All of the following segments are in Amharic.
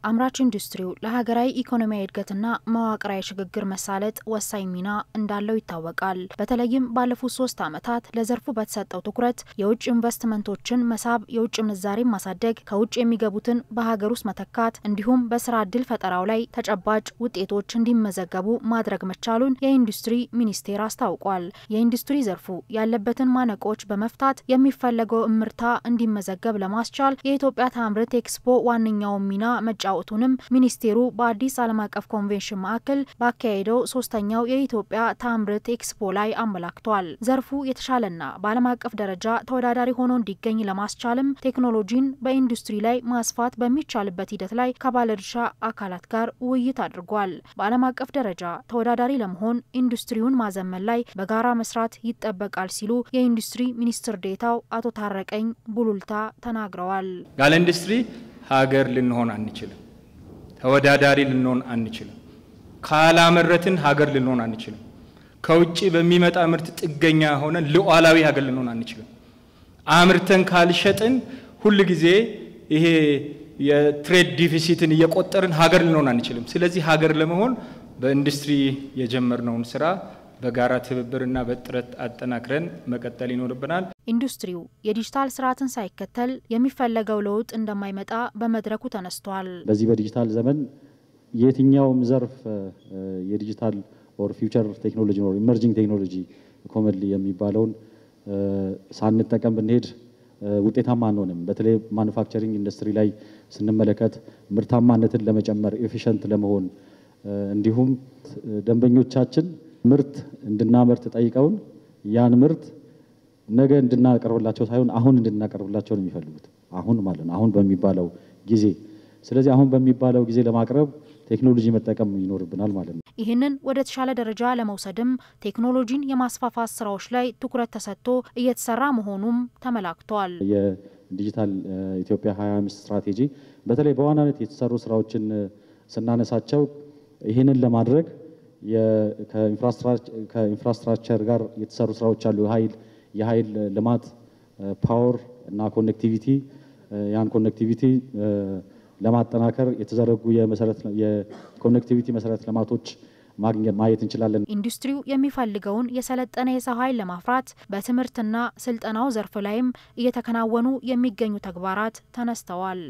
አምራች ኢንዱስትሪው ለሀገራዊ ኢኮኖሚያዊ እድገትና መዋቅራዊ ሽግግር መሳለጥ ወሳኝ ሚና እንዳለው ይታወቃል። በተለይም ባለፉት 3 ዓመታት ለዘርፉ በተሰጠው ትኩረት የውጭ ኢንቨስትመንቶችን መሳብ፣ የውጭ ምንዛሪ ማሳደግ፣ ከውጭ የሚገቡትን በሀገር ውስጥ መተካት እንዲሁም በስራ ዕድል ፈጠራው ላይ ተጨባጭ ውጤቶች እንዲመዘገቡ ማድረግ መቻሉን የኢንዱስትሪ ሚኒስቴር አስታውቋል። የኢንዱስትሪ ዘርፉ ያለበትን ማነቆች በመፍታት የሚፈለገው እምርታ እንዲመዘገብ ለማስቻል የኢትዮጵያ ታምርት ኤክስፖ ዋነኛው ሚና መጫወቱንም ሚኒስቴሩ በአዲስ ዓለም አቀፍ ኮንቬንሽን ማዕከል ባካሄደው 3ኛው የኢትዮጵያ ታምርት ኤክስፖ ላይ አመላክቷል። ዘርፉ የተሻለና በዓለም አቀፍ ደረጃ ተወዳዳሪ ሆኖ እንዲገኝ ለማስቻልም ቴክኖሎጂን በኢንዱስትሪ ላይ ማስፋት በሚቻልበት ሂደት ላይ ከባለድርሻ አካላት ጋር ውይይት አድርጓል። በዓለም አቀፍ ደረጃ ተወዳዳሪ ለመሆን ኢንዱስትሪውን ማዘመን ላይ በጋራ መስራት ይጠበቃል ሲሉ የኢንዱስትሪ ሚኒስትር ዴኤታው አቶ ታረቀኝ ቡሉልታ ተናግረዋል። ያለ ኢንዱስትሪ ሀገር ልንሆን አንችልም። ተወዳዳሪ ልንሆን አንችልም። ካላመረትን ሀገር ልንሆን አንችልም። ከውጪ በሚመጣ ምርት ጥገኛ ሆነን ሉዓላዊ ሀገር ልንሆን አንችልም። አምርተን ካልሸጥን ሁሉ ጊዜ ይሄ የትሬድ ዲፊሲትን እየቆጠርን ሀገር ልንሆን አንችልም። ስለዚህ ሀገር ለመሆን በኢንዱስትሪ የጀመርነውን ስራ በጋራ ትብብርና በጥረት አጠናክረን መቀጠል ይኖርብናል። ኢንዱስትሪው የዲጂታል ስርዓትን ሳይከተል የሚፈለገው ለውጥ እንደማይመጣ በመድረኩ ተነስቷል። በዚህ በዲጂታል ዘመን የትኛውም ዘርፍ የዲጂታል ኦር ፊውቸር ቴክኖሎጂ ኦር ኢመርጂንግ ቴክኖሎጂ ኮመንሊ የሚባለውን ሳንጠቀም ብንሄድ ውጤታማ አንሆንም። በተለይ ማኑፋክቸሪንግ ኢንዱስትሪ ላይ ስንመለከት ምርታማነትን ለመጨመር ኤፊሽንት ለመሆን እንዲሁም ደንበኞቻችን ምርት እንድናመርት ጠይቀውን ያን ምርት ነገ እንድናቀርብላቸው ሳይሆን አሁን እንድናቀርብላቸው ነው የሚፈልጉት። አሁን ማለት ነው፣ አሁን በሚባለው ጊዜ። ስለዚህ አሁን በሚባለው ጊዜ ለማቅረብ ቴክኖሎጂ መጠቀም ይኖርብናል ማለት ነው። ይህንን ወደ ተሻለ ደረጃ ለመውሰድም ቴክኖሎጂን የማስፋፋት ስራዎች ላይ ትኩረት ተሰጥቶ እየተሰራ መሆኑም ተመላክቷል። የዲጂታል ኢትዮጵያ 2025 ስትራቴጂ በተለይ በዋናነት የተሰሩ ስራዎችን ስናነሳቸው ይህንን ለማድረግ ከኢንፍራስትራክቸር ጋር የተሰሩ ስራዎች አሉ። የኃይል ልማት ፓወር እና ኮኔክቲቪቲ ያን ኮኔክቲቪቲ ለማጠናከር የተዘረጉ የኮኔክቲቪቲ መሰረት ልማቶች ማየት እንችላለን። ኢንዱስትሪው የሚፈልገውን የሰለጠነ የሰው ኃይል ለማፍራት በትምህርትና ስልጠናው ዘርፍ ላይም እየተከናወኑ የሚገኙ ተግባራት ተነስተዋል።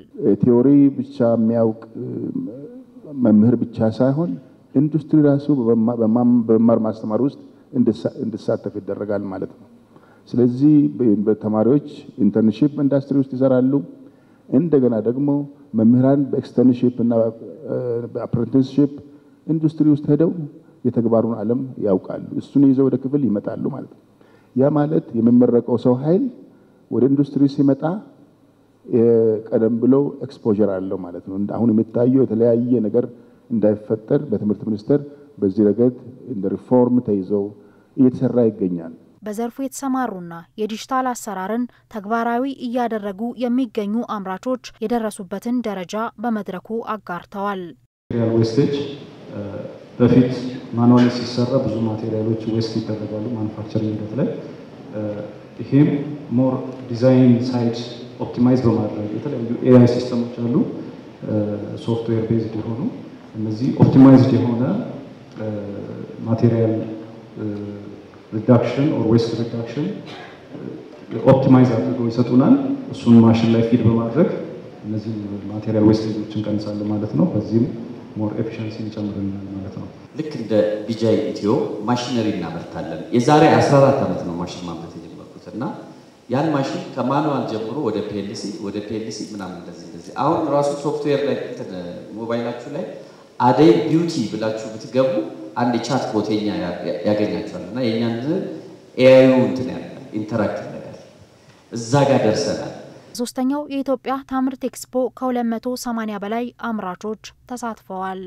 ቲዮሪ ብቻ የሚያውቅ መምህር ብቻ ሳይሆን ኢንዱስትሪ ራሱ በመማር ማስተማር ውስጥ እንድሳተፍ ይደረጋል ማለት ነው። ስለዚህ በተማሪዎች ኢንተርንሺፕ ኢንዱስትሪ ውስጥ ይሰራሉ። እንደገና ደግሞ መምህራን በኤክስተርንሺፕ እና በአፕሬንቲስሺፕ ኢንዱስትሪ ውስጥ ሄደው የተግባሩን ዓለም ያውቃሉ። እሱን ይዘው ወደ ክፍል ይመጣሉ ማለት ነው። ያ ማለት የሚመረቀው ሰው ኃይል ወደ ኢንዱስትሪ ሲመጣ ቀደም ብሎ ኤክስፖዠር አለው ማለት ነው። አሁን የሚታየው የተለያየ ነገር እንዳይፈጠር በትምህርት ሚኒስቴር በዚህ ረገድ እንደ ሪፎርም ተይዘው እየተሰራ ይገኛል። በዘርፉ የተሰማሩና የዲጂታል አሰራርን ተግባራዊ እያደረጉ የሚገኙ አምራቾች የደረሱበትን ደረጃ በመድረኩ አጋርተዋል። ማቴሪያል ዌስቴጅ በፊት ማኑዋሊ ሲሰራ ብዙ ማቴሪያሎች ዌስት ይደረጋሉ ማኑፋክቸሪንግ ሂደት ላይ። ይሄም ሞር ዲዛይን ሳይድ ኦፕቲማይዝ በማድረግ የተለያዩ ኤአይ ሲስተሞች አሉ ሶፍትዌር ቤዝድ የሆኑ እነዚህ ኦፕቲማይዝድ የሆነ ማቴሪያል ሪዳክሽን ኦር ዌስት ሪዳክሽን ኦፕቲማይዝ አድርገው ይሰጡናል። እሱን ማሽን ላይ ፊድ በማድረግ እነዚህ ማቴሪያል ዌስቴጆችን እንቀንሳለን ማለት ነው። በዚህም ሞር ኤፊሺየንሲ እንጨምራለን ማለት ነው። ልክ እንደ ቢጃይ ኢትዮ ማሽነሪ እናመርታለን። የዛሬ 14 ዓመት ነው ማሽን ማምረት የጀመርኩት እና ያን ማሽን ከማኑዋል ጀምሮ ወደ ፒኤልሲ ምናምን እንደዚህ አሁን ራሱ ሶፍትዌር ላይ ሞባይላችሁ ላይ አደይ ቢዩቲ ብላችሁ ብትገቡ አንድ ቻት ቦትኛ ያገኛችኋል እና የኛን ኤአይ እንትን ያለ ኢንተራክቲቭ ነገር እዛ ጋር ደርሰናል። 3ኛው የኢትዮጵያ ታምርት ኤክስፖ ከ280 በላይ አምራቾች ተሳትፈዋል።